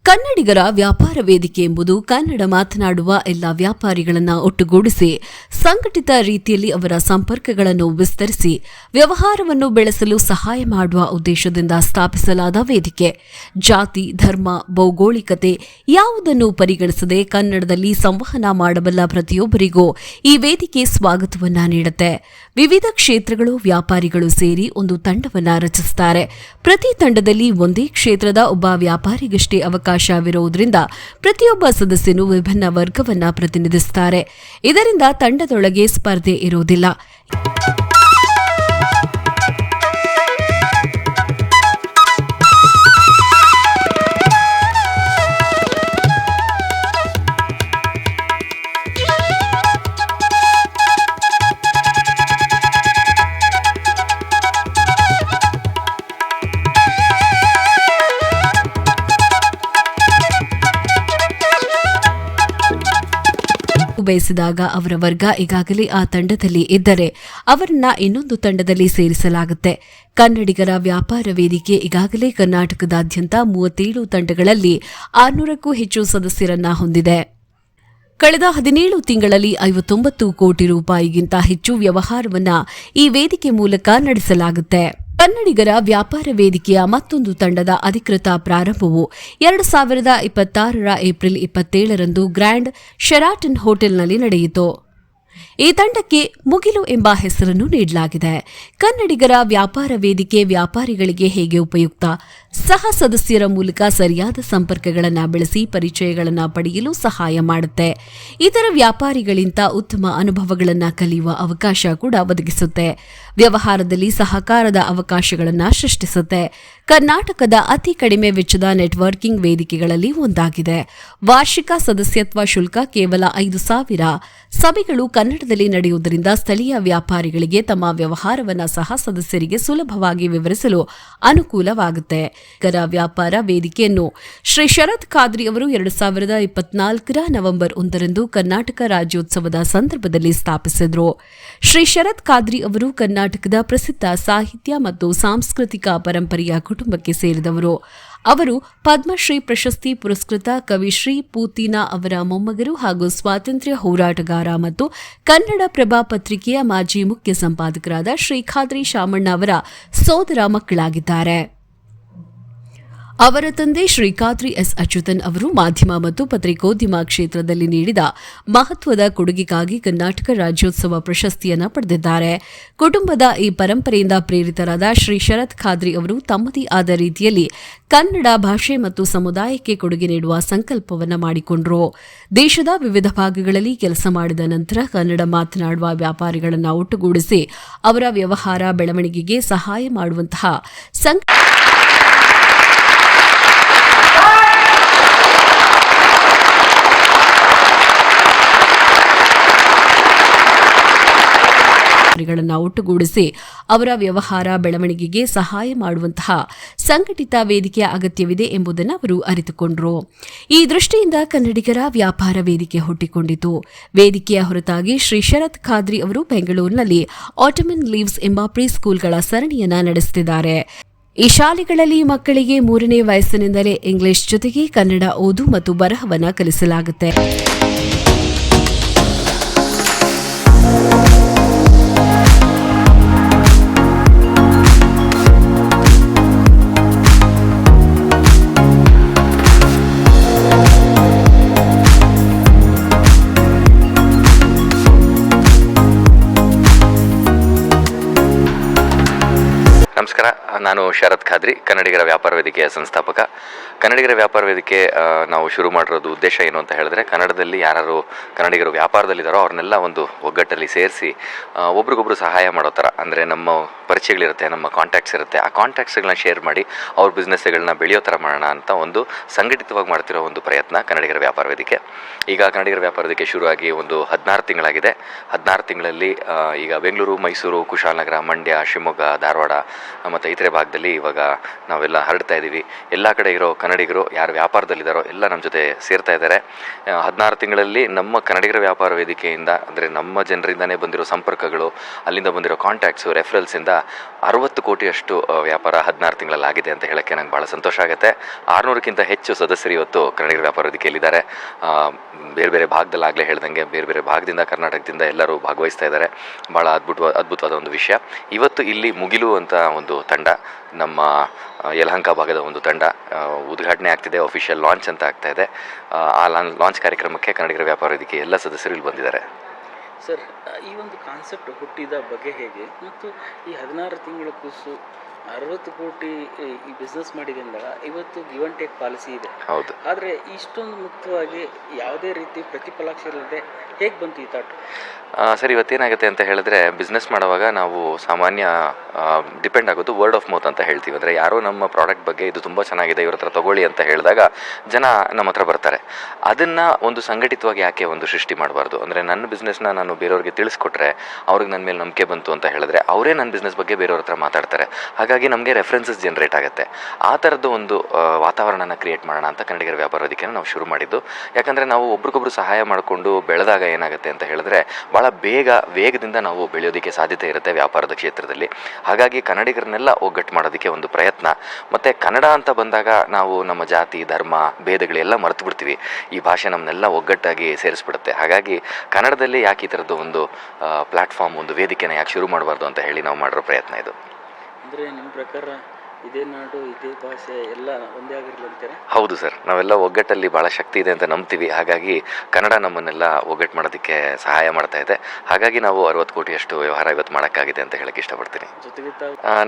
ಕನ್ನಡಿಗರ ವ್ಯಾಪಾರ ವೇದಿಕೆ ಎಂಬುದು ಕನ್ನಡ ಮಾತನಾಡುವ ಎಲ್ಲ ವ್ಯಾಪಾರಿಗಳನ್ನು ಒಟ್ಟುಗೂಡಿಸಿ ಸಂಘಟಿತ ರೀತಿಯಲ್ಲಿ ಅವರ ಸಂಪರ್ಕಗಳನ್ನು ವಿಸ್ತರಿಸಿ ವ್ಯವಹಾರವನ್ನು ಬೆಳೆಸಲು ಸಹಾಯ ಮಾಡುವ ಉದ್ದೇಶದಿಂದ ಸ್ಥಾಪಿಸಲಾದ ವೇದಿಕೆ. ಜಾತಿ, ಧರ್ಮ, ಭೌಗೋಳಿಕತೆ ಯಾವುದನ್ನು ಪರಿಗಣಿಸದೆ ಕನ್ನಡದಲ್ಲಿ ಸಂವಹನ ಮಾಡಬಲ್ಲ ಪ್ರತಿಯೊಬ್ಬರಿಗೂ ಈ ವೇದಿಕೆ ಸ್ವಾಗತವನ್ನ ನೀಡುತ್ತೆ. ವಿವಿಧ ಕ್ಷೇತ್ರಗಳು ವ್ಯಾಪಾರಿಗಳು ಸೇರಿ ಒಂದು ತಂಡವನ್ನ ರಚಿಸುತ್ತಾರೆ. ಪ್ರತಿ ತಂಡದಲ್ಲಿ ಒಂದೇ ಕ್ಷೇತ್ರದ ಒಬ್ಬ ವ್ಯಾಪಾರಿಗಷ್ಟೇ ಅವಕಾಶವಿರುವುದರಿಂದ ಪ್ರತಿಯೊಬ್ಬ ಸದಸ್ಯನು ವಿಭಿನ್ನ ವರ್ಗವನ್ನ ಪ್ರತಿನಿಧಿಸುತ್ತಾರೆ. ಇದರಿಂದ ತಂಡದೊಳಗೆ ಸ್ಪರ್ಧೆ ಇರುವುದಿಲ್ಲ. ಬಯಸಿದಾಗ ಅವರ ವರ್ಗ ಈಗಾಗಲೇ ಆ ತಂಡದಲ್ಲಿ ಇದ್ದರೆ ಅವರನ್ನ ಇನ್ನೊಂದು ತಂಡದಲ್ಲಿ ಸೇರಿಸಲಾಗುತ್ತೆ. ಕನ್ನಡಿಗರ ವ್ಯಾಪಾರ ವೇದಿಕೆ ಈಗಾಗಲೇ ಕರ್ನಾಟಕದಾದ್ಯಂತ 37 ತಂಡಗಳಲ್ಲಿ 600ಕ್ಕೂ ಹೆಚ್ಚು ಸದಸ್ಯರನ್ನ ಹೊಂದಿದೆ. ಕಳೆದ 17 ತಿಂಗಳಲ್ಲಿ 59 ಕೋಟಿ ರೂಪಾಯಿಗಿಂತ ಹೆಚ್ಚು ವ್ಯವಹಾರವನ್ನ ಈ ವೇದಿಕೆ ಮೂಲಕ ನಡೆಸಲಾಗುತ್ತೆ. ಕನ್ನಡಿಗರ ವ್ಯಾಪಾರ ವೇದಿಕೆಯ ಮತ್ತೊಂದು ತಂಡದ ಅಧಿಕೃತ ಪ್ರಾರಂಭವು 2026ರ ಏಪ್ರಿಲ್ 27ರಂದು ಗ್ರ್ಯಾಂಡ್ ಶೆರಾಟನ್ ಹೋಟೆಲ್ನಲ್ಲಿ ನಡೆಯಿತು. ಈ ತಂಡಕ್ಕೆ ಮುಗಿಲು ಎಂಬ ಹೆಸರನ್ನು ನೀಡಲಾಗಿದೆ. ಕನ್ನಡಿಗರ ವ್ಯಾಪಾರ ವೇದಿಕೆ ವ್ಯಾಪಾರಿಗಳಿಗೆ ಹೇಗೆ ಉಪಯುಕ್ತ? ಸಹ ಸದಸ್ಯರ ಮೂಲಕ ಸರಿಯಾದ ಸಂಪರ್ಕಗಳನ್ನು ಬೆಳೆಸಿ ಪರಿಚಯಗಳನ್ನು ಪಡೆಯಲು ಸಹಾಯ ಮಾಡುತ್ತೆ. ಇತರ ವ್ಯಾಪಾರಿಗಳಿಂದ ಉತ್ತಮ ಅನುಭವಗಳನ್ನು ಕಲಿಯುವ ಅವಕಾಶ ಕೂಡ ಒದಗಿಸುತ್ತೆ. ವ್ಯವಹಾರದಲ್ಲಿ ಸಹಕಾರದ ಅವಕಾಶಗಳನ್ನು ಸೃಷ್ಟಿಸುತ್ತೆ. ಕರ್ನಾಟಕದ ಅತಿ ಕಡಿಮೆ ವೆಚ್ಚದ ನೆಟ್ವರ್ಕಿಂಗ್ ವೇದಿಕೆಗಳಲ್ಲಿ ಒಂದಾಗಿದೆ. ವಾರ್ಷಿಕ ಸದಸ್ಯತ್ವ ಶುಲ್ಕ ಕೇವಲ 5,000. ಸಭೆಗಳು ಕನ್ನಡದಲ್ಲಿ ನಡೆಯುವುದರಿಂದ ಸ್ಥಳೀಯ ವ್ಯಾಪಾರಿಗಳಿಗೆ ತಮ್ಮ ವ್ಯವಹಾರವನ್ನು ಸಹ ಸದಸ್ಯರಿಗೆ ಸುಲಭವಾಗಿ ವಿವರಿಸಲು ಅನುಕೂಲವಾಗುತ್ತೆ. ವ್ಯಾಪಾರ ವೇದಿಕೆಯನ್ನು ಶ್ರೀ ಶರತ್ ಖಾದ್ರಿ ಅವರು 2024ರ ನವೆಂಬರ್ 1ರಂದು ಕರ್ನಾಟಕ ರಾಜ್ಯೋತ್ಸವದ ಸಂದರ್ಭದಲ್ಲಿ ಸ್ಥಾಪಿಸಿದರು. ಶ್ರೀ ಶರತ್ ಖಾದ್ರಿ ಅವರು ಕರ್ನಾಟಕದ ಪ್ರಸಿದ್ಧ ಸಾಹಿತ್ಯ ಮತ್ತು ಸಾಂಸ್ಕೃತಿಕ ಪರಂಪರೆಯ ಕುಟುಂಬಕ್ಕೆ ಸೇರಿದವರು. ಅವರು ಪದ್ಮಶ್ರೀ ಪ್ರಶಸ್ತಿ ಪುರಸ್ಕೃತ ಕವಿ ಶ್ರೀ ಪೂತಿನ ಅವರ ಮೊಮ್ಮಗರು ಹಾಗೂ ಸ್ವಾತಂತ್ರ್ಯ ಹೋರಾಟಗಾರ ಮತ್ತು ಕನ್ನಡ ಪ್ರಭಾ ಪತ್ರಿಕೆಯ ಮಾಜಿ ಮುಖ್ಯ ಸಂಪಾದಕರಾದ ಶ್ರೀ ಖಾದ್ರಿ ಶಾಮಣ್ಣ ಅವರ ಸೋದರ ಮಕ್ಕಳಾಗಿದ್ದಾರೆ. ಅವರ ತಂದೆ ಶ್ರೀ ಖಾದ್ರಿ ಎಸ್ ಅಚ್ಯುತನ್ ಅವರು ಮಾಧ್ಯಮ ಮತ್ತು ಪತ್ರಿಕೋದ್ಯಮ ಕ್ಷೇತ್ರದಲ್ಲಿ ನೀಡಿದ ಮಹತ್ವದ ಕೊಡುಗೆಗಾಗಿ ಕರ್ನಾಟಕ ರಾಜ್ಯೋತ್ಸವ ಪ್ರಶಸ್ತಿಯನ್ನು ಪಡೆದಿದ್ದಾರೆ. ಕುಟುಂಬದ ಈ ಪರಂಪರೆಯಿಂದ ಪ್ರೇರಿತರಾದ ಶ್ರೀ ಶರತ್ ಖಾದ್ರಿ ಅವರು ತಮ್ಮದೇ ಆದ ರೀತಿಯಲ್ಲಿ ಕನ್ನಡ ಭಾಷೆ ಮತ್ತು ಸಮುದಾಯಕ್ಕೆ ಕೊಡುಗೆ ನೀಡುವ ಸಂಕಲ್ಪವನ್ನು ಮಾಡಿಕೊಂಡರು. ದೇಶದ ವಿವಿಧ ಭಾಗಗಳಲ್ಲಿ ಕೆಲಸ ಮಾಡಿದ ನಂತರ ಕನ್ನಡ ಮಾತನಾಡುವ ವ್ಯಾಪಾರಿಗಳನ್ನು ಒಟ್ಟುಗೂಡಿಸಿ ಅವರ ವ್ಯವಹಾರ ಬೆಳವಣಿಗೆಗೆ ಸಹಾಯ ಮಾಡುವಂತಹ ಒಟ್ಟುಗೂಡಿಸಿ ಅವರ ವ್ಯವಹಾರ ಬೆಳವಣಿಗೆಗೆ ಸಹಾಯ ಮಾಡುವಂತಹ ಸಂಘಟಿತ ವೇದಿಕೆಯ ಅಗತ್ಯವಿದೆ ಎಂಬುದನ್ನು ಅವರು ಅರಿತುಕೊಂಡರು. ಈ ದೃಷ್ಟಿಯಿಂದ ಕನ್ನಡಿಗರ ವ್ಯಾಪಾರ ವೇದಿಕೆ ಹುಟ್ಟಿಕೊಂಡಿತು. ವೇದಿಕೆಯ ಹೊರತಾಗಿ ಶ್ರೀ ಶರತ್ ಖಾದ್ರಿ ಅವರು ಬೆಂಗಳೂರಿನಲ್ಲಿ ಆಟಮನ್ ಲೀವ್ಸ್ ಎಂಬ ಪ್ರೀ ಸ್ಕೂಲ್ಗಳ ಸರಣಿಯನ್ನ ನಡೆಸುತ್ತಿದ್ದಾರೆ. ಈ ಶಾಲೆಗಳಲ್ಲಿ ಮಕ್ಕಳಿಗೆ 3ನೇ ವಯಸ್ಸಿನಿಂದಲೇ ಇಂಗ್ಲಿಷ್ ಜೊತೆಗೆ ಕನ್ನಡ ಓದು ಮತ್ತು ಬರಹವನ್ನು ಕಲಿಸಲಾಗುತ್ತೆ. ನಮಸ್ಕಾರ, ನಾನು ಶರತ್ ಖಾದ್ರಿ, ಕನ್ನಡಿಗರ ವ್ಯಾಪಾರ ವೇದಿಕೆಯ ಸಂಸ್ಥಾಪಕ. ಕನ್ನಡಿಗರ ವ್ಯಾಪಾರ ವೇದಿಕೆ ನಾವು ಶುರು ಮಾಡಿರೋದು ಉದ್ದೇಶ ಏನು ಅಂತ ಹೇಳಿದ್ರೆ, ಕನ್ನಡದಲ್ಲಿ ಯಾರು ಕನ್ನಡಿಗರು ವ್ಯಾಪಾರದಲ್ಲಿದ್ದಾರೋ ಅವ್ರನ್ನೆಲ್ಲ ಒಂದು ಒಗ್ಗಟ್ಟಲ್ಲಿ ಸೇರಿಸಿ ಒಬ್ರಿಗೊಬ್ರು ಸಹಾಯ ಮಾಡೋ ಥರ, ಅಂದರೆ ನಮ್ಮ ಪರಿಚಯಗಳಿರುತ್ತೆ, ನಮ್ಮ ಕಾಂಟ್ಯಾಕ್ಟ್ಸ್ ಇರುತ್ತೆ, ಆ ಕಾಂಟ್ಯಾಕ್ಟ್ಸ್ಗಳನ್ನ ಶೇರ್ ಮಾಡಿ ಅವ್ರ ಬಿಸ್ನೆಸ್ಗಳನ್ನ ಬೆಳೆಯೋ ಥರ ಮಾಡೋಣ ಅಂತ ಒಂದು ಸಂಘಟಿತವಾಗಿ ಮಾಡ್ತಿರೋ ಒಂದು ಪ್ರಯತ್ನ ಕನ್ನಡಿಗರ ವ್ಯಾಪಾರ ವೇದಿಕೆ. ಈಗ ಕನ್ನಡಿಗರ ವ್ಯಾಪಾರ ವೇದಿಕೆ ಶುರುವಾಗಿ ಒಂದು 16 ತಿಂಗಳಾಗಿದೆ. 16 ತಿಂಗಳಲ್ಲಿ ಈಗ ಬೆಂಗಳೂರು, ಮೈಸೂರು, ಕುಶಾಲನಗರ, ಮಂಡ್ಯ, ಶಿವಮೊಗ್ಗ, ಧಾರವಾಡ ಮತ್ತು ಇತರೆ ಭಾಗದಲ್ಲಿ ಇವಾಗ ನಾವೆಲ್ಲ ಹರಡ್ತಾ ಇದ್ದೀವಿ. ಎಲ್ಲ ಕಡೆ ಇರೋ ಕನ್ನಡಿಗರು ಯಾರು ವ್ಯಾಪಾರದಲ್ಲಿದ್ದಾರೋ ಎಲ್ಲ ನಮ್ಮ ಜೊತೆ ಸೇರ್ತಾ ಇದ್ದಾರೆ. 16 ತಿಂಗಳಲ್ಲಿ ನಮ್ಮ ಕನ್ನಡಿಗರ ವ್ಯಾಪಾರ ವೇದಿಕೆಯಿಂದ ಅಂದರೆ ನಮ್ಮ ಜನರಿಂದನೇ ಬಂದಿರೋ ಸಂಪರ್ಕಗಳು, ಅಲ್ಲಿಂದ ಬಂದಿರೋ ಕಾಂಟ್ಯಾಕ್ಟ್ಸು, ರೆಫರೆನ್ಸಿಂದ 60 ಕೋಟಿಯಷ್ಟು ವ್ಯಾಪಾರ 16 ತಿಂಗಳಲ್ಲಿ ಆಗಿದೆ ಅಂತ ಹೇಳೋಕ್ಕೆ ನಂಗೆ ಭಾಳ ಸಂತೋಷ ಆಗುತ್ತೆ. 600ಕ್ಕಿಂತ ಹೆಚ್ಚು ಸದಸ್ಯರು ಇವತ್ತು ಕನ್ನಡಿಗರ ವ್ಯಾಪಾರ ವೇದಿಕೆಯಲ್ಲಿದ್ದಾರೆ. ಬೇರೆ ಬೇರೆ ಭಾಗದಲ್ಲಿ ಆಗಲೇ ಹೇಳ್ದಂಗೆ ಬೇರೆ ಬೇರೆ ಭಾಗದಿಂದ ಕರ್ನಾಟಕದಿಂದ ಎಲ್ಲರೂ ಭಾಗವಹಿಸ್ತಾ ಇದ್ದಾರೆ. ಭಾಳ ಅದ್ಭುತವಾದ ಒಂದು ವಿಷಯ. ಇವತ್ತು ಇಲ್ಲಿ ಮುಗಿಲು ಅಂತ ಒಂದು ತಂಡ, ನಮ್ಮ ಯಲಹಂಕ ಭಾಗದ ಒಂದು ತಂಡ ಉದ್ಘಾಟನೆ ಆಗ್ತಿದೆ. ಅಫಿಷಿಯಲ್ ಲಾಂಚ್ ಅಂತ ಆಗ್ತಾ ಇದೆ. ಆ ಲಾಂಚ್ ಕಾರ್ಯಕ್ರಮಕ್ಕೆ ಕನ್ನಡಿಗರ ವ್ಯಾಪಾರ ವೇದಿಕೆ ಎಲ್ಲ ಸದಸ್ಯರು ಇಲ್ಲಿ ಬಂದಿದ್ದಾರೆ. ಸರ್, ಈ ಒಂದು ಕಾನ್ಸೆಪ್ಟ್ ಹುಟ್ಟಿದ ಬಗ್ಗೆ ಹೇಗೆ, ಮತ್ತು ಈ 16 ತಿಂಗಳ ಕೂಸು 60 ಕೋಟಿ ಈ ಬಿಸ್ನೆಸ್ ಮಾಡಿದೆ ಅಂದಾಗ ಇವತ್ತು ಗಿವ್ ಆ್ಯಂಡ್ ಟೇಕ್ ಪಾಲಿಸಿ ಇದೆ. ಹೌದು. ಆದರೆ ಇಷ್ಟೊಂದು ಮುಕ್ತವಾಗಿ ಯಾವುದೇ ರೀತಿ ಪ್ರತಿಫಲಾಕ್ಷ ಇಲ್ಲದೆ ಹೇಗೆ ಬಂತು ಈ ಥಾಟ್? ಸರ್, ಇವತ್ತೇನಾಗುತ್ತೆ ಅಂತ ಹೇಳಿದ್ರೆ, ಬಿಸ್ನೆಸ್ ಮಾಡುವಾಗ ನಾವು ಸಾಮಾನ್ಯ ಡಿಪೆಂಡ್ ಆಗೋದು ವರ್ಡ್ ಆಫ್ ಮೌತ್ ಅಂತ ಹೇಳ್ತೀವಿ. ಅಂದರೆ ಯಾರೋ ನಮ್ಮ ಪ್ರಾಡಕ್ಟ್ ಬಗ್ಗೆ ಇದು ತುಂಬ ಚೆನ್ನಾಗಿದೆ, ಇವ್ರ ಹತ್ರ ತೊಗೊಳ್ಳಿ ಅಂತ ಹೇಳಿದಾಗ ಜನ ನಮ್ಮ ಹತ್ರ ಬರ್ತಾರೆ. ಅದನ್ನು ಒಂದು ಸಂಘಟಿತವಾಗಿ ಯಾಕೆ ಒಂದು ಸೃಷ್ಟಿ ಮಾಡಬಾರ್ದು? ಅಂದರೆ ನನ್ನ ಬಿಸ್ನೆಸ್ನ ನಾನು ಬೇರೆಯವ್ರಿಗೆ ತಿಳಿಸ್ಕೊಟ್ರೆ ಅವ್ರಿಗೆ ನನ್ನ ಮೇಲೆ ನಂಬಿಕೆ ಬಂತು ಅಂತ ಹೇಳಿದ್ರೆ ಅವರೇ ನನ್ನ ಬಿಸ್ನೆಸ್ ಬಗ್ಗೆ ಬೇರೆಯವ್ರ ಹತ್ರ ಮಾತಾಡ್ತಾರೆ. ಹಾಗಾಗಿ ನಮಗೆ ರೆಫರೆನ್ಸಸ್ ಜನ್ರೇಟ್ ಆಗುತ್ತೆ. ಆ ಥರದ್ದು ಒಂದು ವಾತಾವರಣನ ಕ್ರಿಯೇಟ್ ಮಾಡೋಣ ಅಂತ ಕನ್ನಡಿಗರ ವ್ಯಾಪಾರ ವೇದಿಕೆನ ನಾವು ಶುರು ಮಾಡಿದ್ದು. ಯಾಕಂದರೆ ನಾವು ಒಬ್ರಿಗೊಬ್ರು ಸಹಾಯ ಮಾಡಿಕೊಂಡು ಬೆಳೆದಾಗ ಏನಾಗುತ್ತೆ ಅಂತ ಹೇಳಿದ್ರೆ ಭಾಳ ವೇಗದಿಂದ ನಾವು ಬೆಳೆಯೋದಕ್ಕೆ ಸಾಧ್ಯತೆ ಇರುತ್ತೆ ವ್ಯಾಪಾರದ ಕ್ಷೇತ್ರದಲ್ಲಿ. ಹಾಗಾಗಿ ಕನ್ನಡಿಗರನ್ನೆಲ್ಲ ಒಗ್ಗಟ್ಟು ಮಾಡೋದಕ್ಕೆ ಒಂದು ಪ್ರಯತ್ನ. ಮತ್ತು ಕನ್ನಡ ಅಂತ ಬಂದಾಗ ನಾವು ನಮ್ಮ ಜಾತಿ, ಧರ್ಮ, ಭೇದಗಳೆಲ್ಲ ಮರೆತು ಬಿಡ್ತೀವಿ. ಈ ಭಾಷೆ ನಮ್ಮನ್ನೆಲ್ಲ ಒಗ್ಗಟ್ಟಾಗಿ ಸೇರಿಸ್ಬಿಡುತ್ತೆ. ಹಾಗಾಗಿ ಕನ್ನಡದಲ್ಲಿ ಯಾಕೆ ಈ ಥರದ್ದು ಒಂದು ಪ್ಲ್ಯಾಟ್ಫಾರ್ಮ್, ಒಂದು ವೇದಿಕೆನ ಯಾಕೆ ಶುರು ಮಾಡಬಾರ್ದು ಅಂತ ಹೇಳಿ ನಾವು ಮಾಡಿರೋ ಪ್ರಯತ್ನ ಇದು. ಅಂದರೆ ನಿಮ್ಮ ಪ್ರಕಾರ ಇದೇ ನಾಡು, ಇದೇ ಭಾಷೆ ಎಲ್ಲ ಒಂದೇ ಆಗಿರಲಿ ಅಂತೀರಾ? ಹೌದು ಸರ್, ನಾವೆಲ್ಲ ಒಗ್ಗಟ್ಟಲ್ಲಿ ಭಾಳ ಶಕ್ತಿ ಇದೆ ಅಂತ ನಂಬ್ತೀವಿ. ಹಾಗಾಗಿ ಕನ್ನಡ ನಮ್ಮನ್ನೆಲ್ಲ ಒಗ್ಗಟ್ಟು ಮಾಡೋದಕ್ಕೆ ಸಹಾಯ ಮಾಡ್ತಾ ಇದೆ. ಹಾಗಾಗಿ ನಾವು 60 ಕೋಟಿಯಷ್ಟು ವ್ಯವಹಾರ ಇವತ್ತು ಮಾಡೋಕ್ಕಾಗಿದೆ ಅಂತ ಹೇಳಕ್ಕೆ ಇಷ್ಟಪಡ್ತೀನಿ. ಜೊತೆಗೆ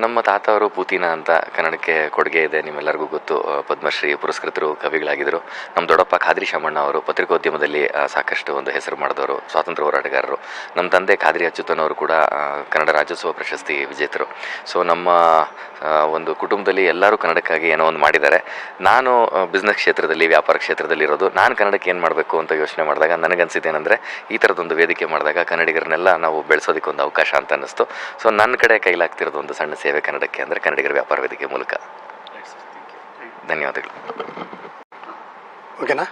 ನಮ್ಮ ತಾತ ಅವರು ಪೂತಿನ ಅಂತ ಕನ್ನಡಕ್ಕೆ ಕೊಡುಗೆ ಇದೆ, ನಿಮ್ಮೆಲ್ಲರಿಗೂ ಗೊತ್ತು. ಪದ್ಮಶ್ರೀ ಪುರಸ್ಕೃತರು, ಕವಿಗಳಾಗಿದ್ದರು. ನಮ್ಮ ದೊಡ್ಡಪ್ಪ ಖಾದ್ರಿ ಶಾಮಣ್ಣ ಅವರು ಪತ್ರಿಕೋದ್ಯಮದಲ್ಲಿ ಸಾಕಷ್ಟು ಒಂದು ಹೆಸರು ಮಾಡಿದವರು, ಸ್ವಾತಂತ್ರ್ಯ ಹೋರಾಟಗಾರರು. ನಮ್ಮ ತಂದೆ ಖಾದ್ರಿ ಅಚ್ಯುತನವರು ಕೂಡ ಕನ್ನಡ ರಾಜ್ಯೋತ್ಸವ ಪ್ರಶಸ್ತಿ ವಿಜೇತರು. ಸೊ ನಮ್ಮ ಒಂದು ಕುಟುಂಬದಲ್ಲಿ ಎಲ್ಲರೂ ಕನ್ನಡಕ್ಕಾಗಿ ಏನೋ ಒಂದು ಮಾಡಿದ್ದಾರೆ. ನಾನು ಬಿಸ್ನೆಸ್ ಕ್ಷೇತ್ರದಲ್ಲಿ, ವ್ಯಾಪಾರ ಕ್ಷೇತ್ರದಲ್ಲಿ ಇರೋದು. ನಾನು ಕನ್ನಡಕ್ಕೆ ಏನು ಮಾಡಬೇಕು ಅಂತ ಯೋಚನೆ ಮಾಡಿದಾಗ ನನಗನ್ಸಿದ್ದೇನೆಂದರೆ, ಈ ಥರದೊಂದು ವೇದಿಕೆ ಮಾಡಿದಾಗ ಕನ್ನಡಿಗರನ್ನೆಲ್ಲ ನಾವು ಬೆಳೆಸೋದಕ್ಕೆ ಒಂದು ಅವಕಾಶ ಅಂತ ಅನ್ನಿಸ್ತು. ಸೊ ನನ್ನ ಕಡೆ ಕೈಲಾಗ್ತಿರೋದು ಒಂದು ಸಣ್ಣ ಸೇವೆ ಕನ್ನಡಕ್ಕೆ, ಅಂದರೆ ಕನ್ನಡಿಗರ ವ್ಯಾಪಾರ ವೇದಿಕೆ ಮೂಲಕ. ಧನ್ಯವಾದಗಳು. ಓಕೆನಾ?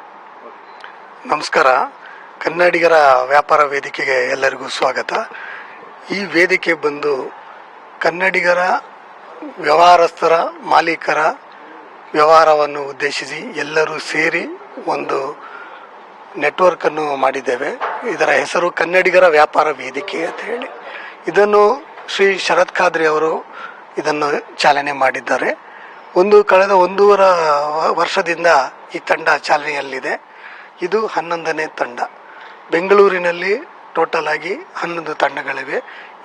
ನಮಸ್ಕಾರ. ಕನ್ನಡಿಗರ ವ್ಯಾಪಾರ ವೇದಿಕೆಗೆ ಎಲ್ಲರಿಗೂ ಸ್ವಾಗತ. ಈ ವೇದಿಕೆ ಬಂದು ಕನ್ನಡಿಗರ ವ್ಯವಹಾರಸ್ಥರ, ಮಾಲೀಕರ ವ್ಯವಹಾರವನ್ನು ಉದ್ದೇಶಿಸಿ ಎಲ್ಲರೂ ಸೇರಿ ಒಂದು ನೆಟ್ವರ್ಕನ್ನು ಮಾಡಿದ್ದೇವೆ. ಇದರ ಹೆಸರು ಕನ್ನಡಿಗರ ವ್ಯಾಪಾರ ವೇದಿಕೆ ಅಂತ ಹೇಳಿ. ಇದನ್ನು ಶ್ರೀ ಶರತ್ ಖಾದ್ರಿ ಅವರು ಇದನ್ನು ಚಾಲನೆ ಮಾಡಿದ್ದಾರೆ. ಕಳೆದ 1.5 ವರ್ಷದಿಂದ ಈ ತಂಡ ಚಾಲನೆಯಲ್ಲಿದೆ. ಇದು 11ನೇ ತಂಡ. ಬೆಂಗಳೂರಿನಲ್ಲಿ ಟೋಟಲ್ ಆಗಿ 11 ತಂಡಗಳಿವೆ.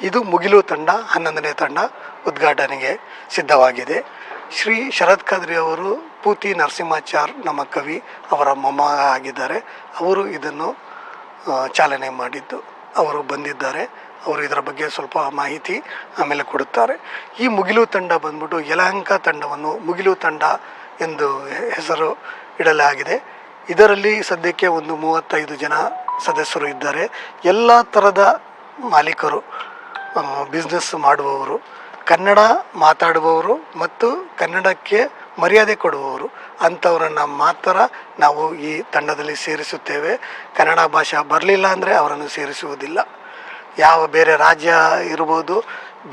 ಇದು ಮುಗಿಲು ತಂಡ, 11ನೇ ತಂಡ ಉದ್ಘಾಟನೆಗೆ ಸಿದ್ಧವಾಗಿದೆ. ಶ್ರೀ ಶರತ್ ಖಾದ್ರಿ ಅವರು ಪೂತಿ ನರಸಿಂಹಾಚಾರ್, ನಮ್ಮ ಕವಿ, ಅವರ ಮೊಮ್ಮಗ ಆಗಿದ್ದಾರೆ. ಅವರು ಇದನ್ನು ಚಾಲನೆ ಮಾಡಿದ್ದು. ಅವರು ಬಂದಿದ್ದಾರೆ. ಅವರು ಇದರ ಬಗ್ಗೆ ಸ್ವಲ್ಪ ಮಾಹಿತಿ ಆಮೇಲೆ ಕೊಡುತ್ತಾರೆ. ಈ ಮುಗಿಲು ತಂಡ ಬಂದ್ಬಿಟ್ಟು ಯಲಹಂಕ ತಂಡವನ್ನು ಮುಗಿಲು ತಂಡ ಎಂದು ಹೆಸರು ಇಡಲಾಗಿದೆ. ಇದರಲ್ಲಿ ಸದ್ಯಕ್ಕೆ ಒಂದು 35 ಜನ ಸದಸ್ಯರು ಇದ್ದಾರೆ. ಎಲ್ಲ ಥರದ ಮಾಲೀಕರು, ಬಿಸ್ನೆಸ್ ಮಾಡುವವರು, ಕನ್ನಡ ಮಾತಾಡುವವರು ಮತ್ತು ಕನ್ನಡಕ್ಕೆ ಮರ್ಯಾದೆ ಕೊಡುವವರು ಅಂಥವರನ್ನು ಮಾತ್ರ ನಾವು ಈ ತಂಡದಲ್ಲಿ ಸೇರಿಸುತ್ತೇವೆ. ಕನ್ನಡ ಭಾಷೆ ಬರಲಿಲ್ಲ ಅಂದರೆ ಅವರನ್ನು ಸೇರಿಸುವುದಿಲ್ಲ. ಯಾವ ಬೇರೆ ರಾಜ್ಯ ಇರ್ಬೋದು,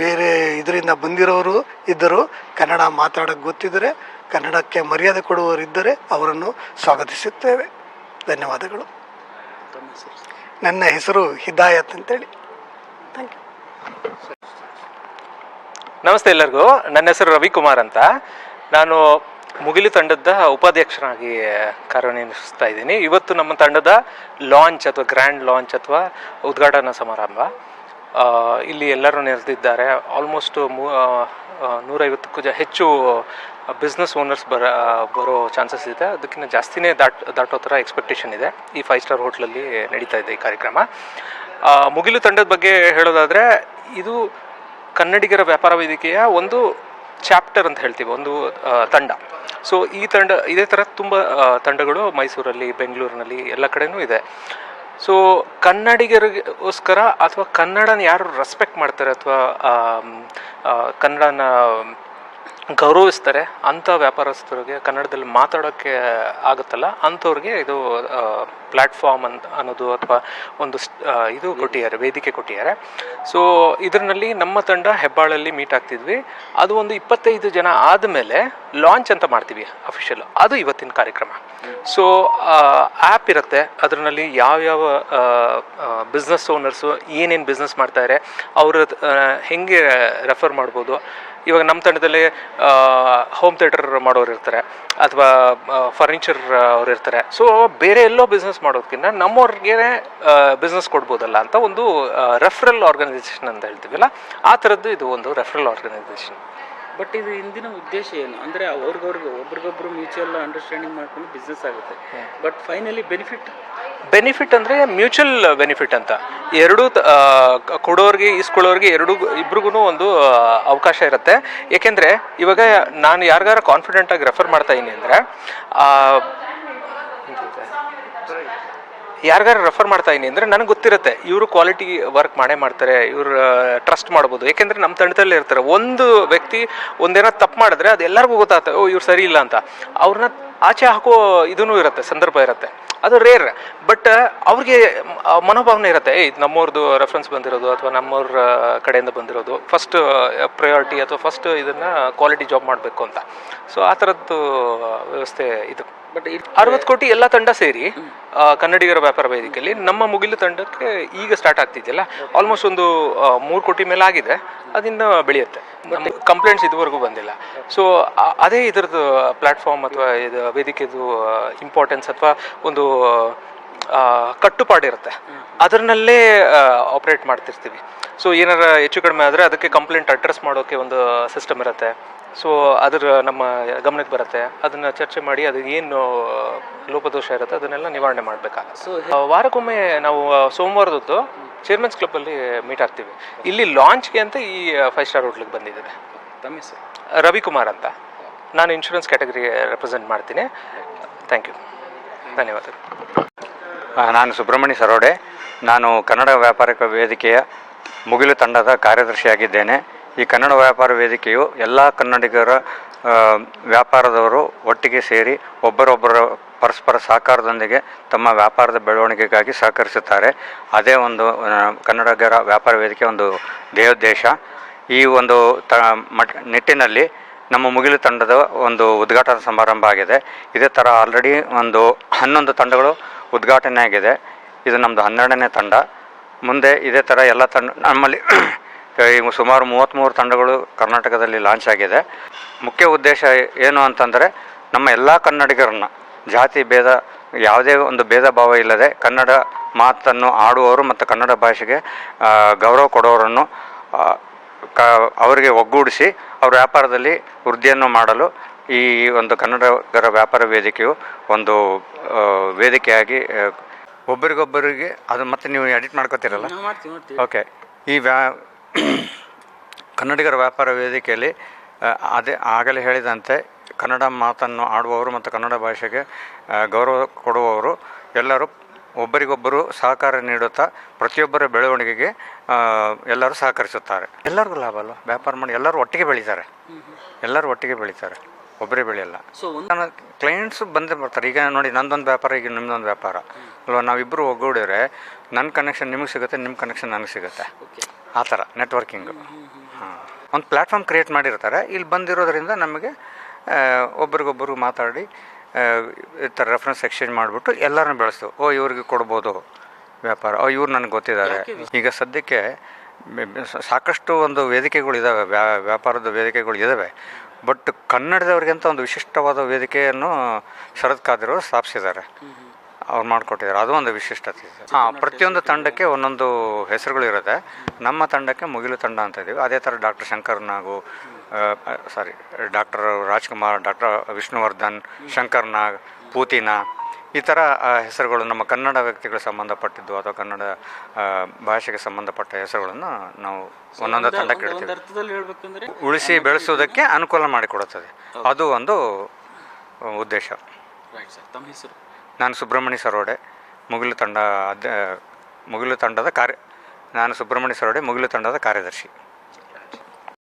ಬೇರೆ ಇದರಿಂದ ಬಂದಿರೋರು ಇದ್ದರೂ ಕನ್ನಡ ಮಾತಾಡೋಕ್ಕೆ ಗೊತ್ತಿದ್ದರೆ, ಕನ್ನಡಕ್ಕೆ ಮರ್ಯಾದೆ ಕೊಡುವವರಿದ್ದರೆ ಅವರನ್ನು ಸ್ವಾಗತಿಸುತ್ತೇವೆ. ಧನ್ಯವಾದಗಳು. ನನ್ನ ಹೆಸರು ಹಿದಾಯತ್ ಅಂತೇಳಿ. Thank you. ನಮಸ್ತೆ ಎಲ್ಲರಿಗೂ. ನನ್ನ ಹೆಸರು ರವಿಕುಮಾರ್ ಅಂತ. ನಾನು ಮುಗಿಲು ತಂಡದ ಉಪಾಧ್ಯಕ್ಷರಾಗಿ ಕಾರ್ಯನಿರ್ವಹಿಸ್ತಾ ಇದ್ದೀನಿ. ಇವತ್ತು ನಮ್ಮ ತಂಡದ ಲಾಂಚ್ ಅಥವಾ ಗ್ರ್ಯಾಂಡ್ ಲಾಂಚ್ ಅಥವಾ ಉದ್ಘಾಟನಾ ಸಮಾರಂಭ. ಇಲ್ಲಿ ಎಲ್ಲರೂ ನೆರೆದಿದ್ದಾರೆ. ಆಲ್ಮೋಸ್ಟ್ 150ಕ್ಕೂ ಹೆಚ್ಚು ಬಿಸ್ನೆಸ್ ಓನರ್ಸ್ ಬರೋ ಚಾನ್ಸಸ್ ಇದೆ. ಅದಕ್ಕಿಂತ ಜಾಸ್ತಿನೇ ದಾಟೋ ಥರ ಎಕ್ಸ್ಪೆಕ್ಟೇಷನ್ ಇದೆ. ಈ 5 ಸ್ಟಾರ್ ಹೋಟ್ಲಲ್ಲಿ ನಡೀತಾ ಇದೆ ಈ ಕಾರ್ಯಕ್ರಮ. ಮುಗಿಲು ತಂಡದ ಬಗ್ಗೆ ಹೇಳೋದಾದರೆ, ಇದು ಕನ್ನಡಿಗರ ವ್ಯಾಪಾರ ವೇದಿಕೆಯ ಒಂದು ಚಾಪ್ಟರ್ ಅಂತ ಹೇಳ್ತೀವಿ, ಒಂದು ತಂಡ. ಸೊ ಈ ತಂಡ ಇದೇ ಥರ ತುಂಬ ತಂಡಗಳು ಮೈಸೂರಲ್ಲಿ, ಬೆಂಗಳೂರಿನಲ್ಲಿ ಎಲ್ಲ ಕಡೆನೂ ಇದೆ. ಸೊ ಕನ್ನಡಿಗರಿಗೋಸ್ಕರ ಅಥವಾ ಕನ್ನಡನ ಯಾರು ರೆಸ್ಪೆಕ್ಟ್ ಮಾಡ್ತಾರೆ ಅಥವಾ ಕನ್ನಡನ ಗೌರವಿಸ್ತಾರೆ ಅಂಥ ವ್ಯಾಪಾರಸ್ಥರಿಗೆ ಕನ್ನಡದಲ್ಲಿ ಮಾತಾಡೋಕ್ಕೆ ಆಗುತ್ತಲ್ಲ ಅಂಥವ್ರಿಗೆ ಇದು ಪ್ಲ್ಯಾಟ್ಫಾರ್ಮ್ ಅನ್ನೋದು ಅಥವಾ ಒಂದು ಇದು ಕೊಟ್ಟಿದ್ದಾರೆ, ವೇದಿಕೆ ಕೊಟ್ಟಿದ್ದಾರೆ. ಸೊ ಇದರಲ್ಲಿ ನಮ್ಮ ತಂಡ ಹೆಬ್ಬಾಳಲ್ಲಿ ಮೀಟ್ ಆಗ್ತಿದ್ವಿ. ಅದು ಒಂದು 25 ಜನ ಆದಮೇಲೆ ಲಾಂಚ್ ಅಂತ ಮಾಡ್ತೀವಿ ಅಫಿಷಿಯಲ್. ಅದು ಇವತ್ತಿನ ಕಾರ್ಯಕ್ರಮ. ಸೊ ಆ್ಯಪ್ ಇರುತ್ತೆ, ಅದರಲ್ಲಿ ಯಾವ್ಯಾವ ಬಿಸ್ನೆಸ್ ಓನರ್ಸು ಏನೇನು ಬಿಸ್ನೆಸ್ ಮಾಡ್ತಾರೆ ಅವರು ಹೆಂಗೆ ರೆಫರ್ ಮಾಡ್ಬೋದು. ಇವಾಗ ನಮ್ಮ ತಂಡದಲ್ಲಿ ಹೋಮ್ ಥಿಯೇಟರ್ ಮಾಡೋರು ಇರ್ತಾರೆ ಅಥವಾ ಫರ್ನಿಚರ್ ಅವ್ರು ಇರ್ತಾರೆ. ಸೊ ಬೇರೆ ಎಲ್ಲೋ ಬಿಸ್ನೆಸ್ ಮಾಡೋದಕ್ಕಿಂತ ನಮ್ಮವ್ರಿಗೆ ಬಿಸ್ನೆಸ್ ಕೊಡ್ಬೋದಲ್ಲ ಅಂತ ಒಂದು ರೆಫರಲ್ ಆರ್ಗನೈಸೇಷನ್ ಅಂತ ಹೇಳ್ತೀವಲ್ಲ, ಆ ಥರದ್ದು ಇದು ಒಂದು ರೆಫರಲ್ ಆರ್ಗನೈಸೇಷನ್. ಬಟ್ ಇದು ಹಿಂದಿನ ಉದ್ದೇಶ ಏನು ಅಂದರೆ ಒಬ್ರಿಗೊಬ್ರು ಮ್ಯೂಚುವಲ್ ಅಂಡರ್ಸ್ಟ್ಯಾಂಡಿಂಗ್ ಮಾಡ್ಕೊಂಡು ಬಿಸ್ನೆಸ್ ಆಗುತ್ತೆ. ಬಟ್ ಫೈನಲಿ ಬೆನಿಫಿಟ್ ಅಂದರೆ ಮ್ಯೂಚುವಲ್ ಬೆನಿಫಿಟ್ ಅಂತ ಎರಡೂ ಕೊಡೋರಿಗೆ ಇಸ್ಕೊಳ್ಳೋರಿಗೆ ಇಬ್ರಿಗೂ ಒಂದು ಅವಕಾಶ ಇರುತ್ತೆ. ಏಕೆಂದರೆ ಇವಾಗ ನಾನು ಯಾರಿಗಾರ ಕಾನ್ಫಿಡೆಂಟಾಗಿ ರೆಫರ್ ಮಾಡ್ತಾ ಇದ್ದೀನಿ ಅಂದರೆ ನನಗೆ ಗೊತ್ತಿರುತ್ತೆ ಇವರು ಕ್ವಾಲಿಟಿ ವರ್ಕ್ ಮಾಡ್ತಾರೆ, ಇವರು ಟ್ರಸ್ಟ್ ಮಾಡ್ಬೋದು. ಏಕೆಂದರೆ ನಮ್ಮ ತಂಡದಲ್ಲೇ ಇರ್ತಾರೆ. ಒಂದು ವ್ಯಕ್ತಿ ಒಂದೇನೋ ತಪ್ಪು ಮಾಡಿದ್ರೆ ಅದು ಎಲ್ಲರಿಗೂ ಗೊತ್ತಾಗುತ್ತೆ, ಓ ಇವ್ರು ಸರಿ ಇಲ್ಲ ಅಂತ. ಅವ್ರನ್ನ ಆಚೆ ಹಾಕೋ ಇದೂ ಇರುತ್ತೆ, ಸಂದರ್ಭ ಇರುತ್ತೆ. ಅದು ರೇರ್. ಬಟ್ ಅವ್ರಿಗೆ ಮನೋಭಾವನೆ ಇರುತ್ತೆ, ಇದು ನಮ್ಮವ್ರದ್ದು ರೆಫರೆನ್ಸ್ ಬಂದಿರೋದು ಅಥವಾ ನಮ್ಮವ್ರ ಕಡೆಯಿಂದ ಬಂದಿರೋದು, ಫಸ್ಟ್ ಪ್ರಯಾರಿಟಿ ಅಥವಾ ಫಸ್ಟ್ ಇದನ್ನು ಕ್ವಾಲಿಟಿ ಜಾಬ್ ಮಾಡಬೇಕು ಅಂತ. ಸೊ ಆ ಥರದ್ದು ವ್ಯವಸ್ಥೆ ಇದು. ಬಟ್ 60 ಕೋಟಿ ಎಲ್ಲ ತಂಡ ಸೇರಿ ಕನ್ನಡಿಗರ ವ್ಯಾಪಾರ ವೇದಿಕೆಯಲ್ಲಿ ನಮ್ಮ ಮುಗಿಲು ತಂಡಕ್ಕೆ ಈಗ ಸ್ಟಾರ್ಟ್ ಆಗ್ತಿದೆಯಲ್ಲ, ಆಲ್ಮೋಸ್ಟ್ ಒಂದು 3 ಕೋಟಿ ಮೇಲೆ ಆಗಿದೆ. ಅದಿನ್ನು ಬೆಳೆಯುತ್ತೆ. ನಮ್ಮ ಕಂಪ್ಲೇಂಟ್ಸ್ ಇದುವರೆಗೂ ಬಂದಿಲ್ಲ. ಸೊ ಅದೇ ಇದರದ್ದು ಪ್ಲ್ಯಾಟ್ಫಾರ್ಮ್ ಅಥವಾ ಇದು ವೇದಿಕೆದು ಇಂಪಾರ್ಟೆನ್ಸ್ ಅಥವಾ ಒಂದು ಕಟ್ಟುಪಾಡಿರುತ್ತೆ. ಅದರಲ್ಲೇ ಆಪ್ರೇಟ್ ಮಾಡ್ತಿರ್ತೀವಿ. ಸೊ ಏನಾರ ಹೆಚ್ಚು ಕಡಿಮೆ ಆದರೆ ಅದಕ್ಕೆ ಕಂಪ್ಲೇಂಟ್ ಅಡ್ರೆಸ್ ಮಾಡೋಕ್ಕೆ ಒಂದು ಸಿಸ್ಟಮ್ ಇರುತ್ತೆ. ಸೊ ಅದರ ನಮ್ಮ ಗಮನಕ್ಕೆ ಬರುತ್ತೆ, ಅದನ್ನು ಚರ್ಚೆ ಮಾಡಿ ಅದು ಏನು ಲೋಪದೋಷ ಇರುತ್ತೆ ಅದನ್ನೆಲ್ಲ ನಿವಾರಣೆ ಮಾಡಬೇಕಾಗುತ್ತೆ. ಸೊ ವಾರಕ್ಕೊಮ್ಮೆ ನಾವು ಸೋಮವಾರದೊತ್ತು ಚೇರ್ಮನ್ಸ್ ಕ್ಲಬ್ಬಲ್ಲಿ ಮೀಟ್ ಆಗ್ತೀವಿ. ಇಲ್ಲಿ ಲಾಂಚ್ಗೆ ಅಂತ ಈ 5 ಸ್ಟಾರ್ ಹೋಟ್ಲಿಗೆ ಬಂದಿದ್ದೇನೆ. ತಮ್ಮ ಹೆಸರು? ರವಿಕುಮಾರ್ ಅಂತ. ನಾನು ಇನ್ಶೂರೆನ್ಸ್ ಕ್ಯಾಟಗರಿ ರೆಪ್ರೆಸೆಂಟ್ ಮಾಡ್ತೀನಿ. ಥ್ಯಾಂಕ್ ಯು, ಧನ್ಯವಾದಗಳು. ನಾನು ಸುಬ್ರಹ್ಮಣ್ಯ ಸರೋಡೆ. ನಾನು ಕನ್ನಡ ವ್ಯಾಪಾರಿಕ ವೇದಿಕೆಯ ಮುಗಿಲು ತಂಡದ ಕಾರ್ಯದರ್ಶಿಯಾಗಿದ್ದೇನೆ. ಈ ಕನ್ನಡ ವ್ಯಾಪಾರ ವೇದಿಕೆಯು ಎಲ್ಲ ಕನ್ನಡಿಗರ ವ್ಯಾಪಾರದವರು ಒಟ್ಟಿಗೆ ಸೇರಿ ಒಬ್ಬರೊಬ್ಬರ ಪರಸ್ಪರ ಸಹಕಾರದೊಂದಿಗೆ ತಮ್ಮ ವ್ಯಾಪಾರದ ಬೆಳವಣಿಗೆಗಾಗಿ ಸಹಕರಿಸುತ್ತಾರೆ. ಅದೇ ಒಂದು ಕನ್ನಡಿಗರ ವ್ಯಾಪಾರ ವೇದಿಕೆ ಒಂದು ಧ್ಯೇಯೋದ್ದೇಶ. ಈ ಒಂದು ನಿಟ್ಟಿನಲ್ಲಿ ನಮ್ಮ ಮುಗಿಲು ತಂಡದ ಒಂದು ಉದ್ಘಾಟನಾ ಸಮಾರಂಭ ಆಗಿದೆ. ಇದೇ ಥರ ಆಲ್ರೆಡಿ ಒಂದು 11 ತಂಡಗಳು ಉದ್ಘಾಟನೆ ಆಗಿದೆ. ಇದು ನಮ್ಮದು 12ನೇ ತಂಡ. ಮುಂದೆ ಇದೇ ಥರ ಎಲ್ಲ ನಮ್ಮಲ್ಲಿ ಸುಮಾರು 33 ತಂಡಗಳು ಕರ್ನಾಟಕದಲ್ಲಿ ಲಾಂಚ್ ಆಗಿದೆ. ಮುಖ್ಯ ಉದ್ದೇಶ ಏನು ಅಂತಂದರೆ ನಮ್ಮ ಎಲ್ಲ ಕನ್ನಡಿಗರನ್ನು ಜಾತಿ ಭೇದ ಯಾವುದೇ ಒಂದು ಭೇದ ಭಾವ ಇಲ್ಲದೆ ಕನ್ನಡ ಮಾತನ್ನು ಆಡುವವರು ಮತ್ತು ಕನ್ನಡ ಭಾಷೆಗೆ ಗೌರವ ಕೊಡುವವರನ್ನು ಅವರಿಗೆ ಒಗ್ಗೂಡಿಸಿ ಅವರ ವ್ಯಾಪಾರದಲ್ಲಿ ವೃದ್ಧಿಯನ್ನು ಮಾಡಲು ಈ ಒಂದು ಕನ್ನಡಿಗರ ವ್ಯಾಪಾರ ವೇದಿಕೆಯು ಒಂದು ವೇದಿಕೆಯಾಗಿ ಒಬ್ಬರಿಗೊಬ್ಬರಿಗೆ ಅದು ಮತ್ತೆ ನೀವು ಎಡಿಟ್ ಮಾಡ್ಕೋತೀರಲ್ಲ, ಓಕೆ. ಈ ಕನ್ನಡಿಗರ ವ್ಯಾಪಾರ ವೇದಿಕೆಯಲ್ಲಿ ಅದೇ ಆಗಲೇ ಹೇಳಿದಂತೆ ಕನ್ನಡ ಮಾತನ್ನು ಆಡುವವರು ಮತ್ತು ಕನ್ನಡ ಭಾಷೆಗೆ ಗೌರವ ಕೊಡುವವರು ಎಲ್ಲರೂ ಒಬ್ಬರಿಗೊಬ್ಬರು ಸಹಕಾರ ನೀಡುತ್ತಾ ಪ್ರತಿಯೊಬ್ಬರ ಬೆಳವಣಿಗೆಗೆ ಎಲ್ಲರೂ ಸಹಕರಿಸುತ್ತಾರೆ. ಎಲ್ಲರಿಗೂ ಲಾಭ ಅಲ್ಲ, ವ್ಯಾಪಾರ ಮಾಡಿ ಎಲ್ಲರೂ ಒಟ್ಟಿಗೆ ಬೆಳೀತಾರೆ. ಒಬ್ಬರೇ ಬೆಳೆಯಲ್ಲ. ಸೊ ನನ್ನ ಕ್ಲೈಂಟ್ಸು ಬಂದೇ ಬರ್ತಾರೆ. ಈಗ ನೋಡಿ, ನಂದೊಂದು ವ್ಯಾಪಾರ, ಈಗ ನಿಮ್ಮದೊಂದು ವ್ಯಾಪಾರ ಅಲ್ವಾ. ನಾವಿಬ್ಬರು ಒಗ್ಗೂಡಿದ್ರೆ ನನ್ನ ಕನೆಕ್ಷನ್ ನಿಮಗೆ ಸಿಗುತ್ತೆ, ನಿಮ್ಮ ಕನೆಕ್ಷನ್ ನನಗೆ ಸಿಗುತ್ತೆ. ಆ ಥರ ನೆಟ್ವರ್ಕಿಂಗು. ಒಂದು ಪ್ಲ್ಯಾಟ್ಫಾರ್ಮ್ ಕ್ರಿಯೇಟ್ ಮಾಡಿರ್ತಾರೆ. ಇಲ್ಲಿ ಬಂದಿರೋದ್ರಿಂದ ನಮಗೆ ಒಬ್ರಿಗೊಬ್ಬರು ಮಾತಾಡಿ ಈ ಥರ ರೆಫರೆನ್ಸ್ ಎಕ್ಸ್ಚೇಂಜ್ ಮಾಡಿಬಿಟ್ಟು ಎಲ್ಲರನ್ನೂ ಬೆಳೆಸ್ತು. ಓ ಇವ್ರಿಗೆ ಕೊಡ್ಬೋದು ವ್ಯಾಪಾರ, ಇವ್ರು ನನಗೆ ಗೊತ್ತಿದ್ದಾರೆ. ಈಗ ಸದ್ಯಕ್ಕೆ ಸಾಕಷ್ಟು ಒಂದು ವೇದಿಕೆಗಳು ಇದ್ದಾವೆ, ವ್ಯಾಪಾರದ ವೇದಿಕೆಗಳು ಇದ್ದಾವೆ. ಬಟ್ ಕನ್ನಡದವ್ರಿಗಂತ ಒಂದು ವಿಶಿಷ್ಟವಾದ ವೇದಿಕೆಯನ್ನು ಶರತ್ ಖಾದ್ರಿ ಅವರು ಸ್ಥಾಪಿಸಿದ್ದಾರೆ, ಅವ್ರು ಮಾಡಿಕೊಟ್ಟಿದ್ದಾರೆ. ಅದು ಒಂದು ವಿಶಿಷ್ಟತೆ ಇದೆ. ಪ್ರತಿಯೊಂದು ತಂಡಕ್ಕೆ ಒಂದೊಂದು ಹೆಸರುಗಳು ಇರುತ್ತೆ. ನಮ್ಮ ತಂಡಕ್ಕೆ ಮುಗಿಲು ತಂಡ ಅಂತ ಇದ್ದೀವಿ. ಅದೇ ಥರ ಡಾಕ್ಟರ್ ಶಂಕರ್ ನಾಗು, ಡಾಕ್ಟರ್ ರಾಜ್ಕುಮಾರ್, ಡಾಕ್ಟರ್ ವಿಷ್ಣುವರ್ಧನ್, ಶಂಕರ್ ನಾಗ್, ಪೂತಿನ, ಈ ಥರ ಹೆಸರುಗಳು ನಮ್ಮ ಕನ್ನಡ ವ್ಯಕ್ತಿಗಳಿಗೆ ಸಂಬಂಧಪಟ್ಟಿದ್ದು ಅಥವಾ ಕನ್ನಡ ಭಾಷೆಗೆ ಸಂಬಂಧಪಟ್ಟ ಹೆಸರುಗಳನ್ನು ನಾವು ಒಂದೊಂದು ತಂಡಕ್ಕೆ ಇಡ್ತೀವಿ. ಉಳಿಸಿ ಬೆಳೆಸುವುದಕ್ಕೆ ಅನುಕೂಲ ಮಾಡಿಕೊಡುತ್ತದೆ. ಅದು ಒಂದು ಉದ್ದೇಶ. ತಮ್ಮ ಹೆಸರು? ನಾನು ಸುಬ್ರಹ್ಮಣ್ಯ ಸರೋಡೆ. ಮುಗಿಲು ತಂಡದ ನಾನು ಸುಬ್ರಹ್ಮಣ್ಯ ಸರೋಡೆ ಮುಗಿಲು ತಂಡದ ಕಾರ್ಯದರ್ಶಿ.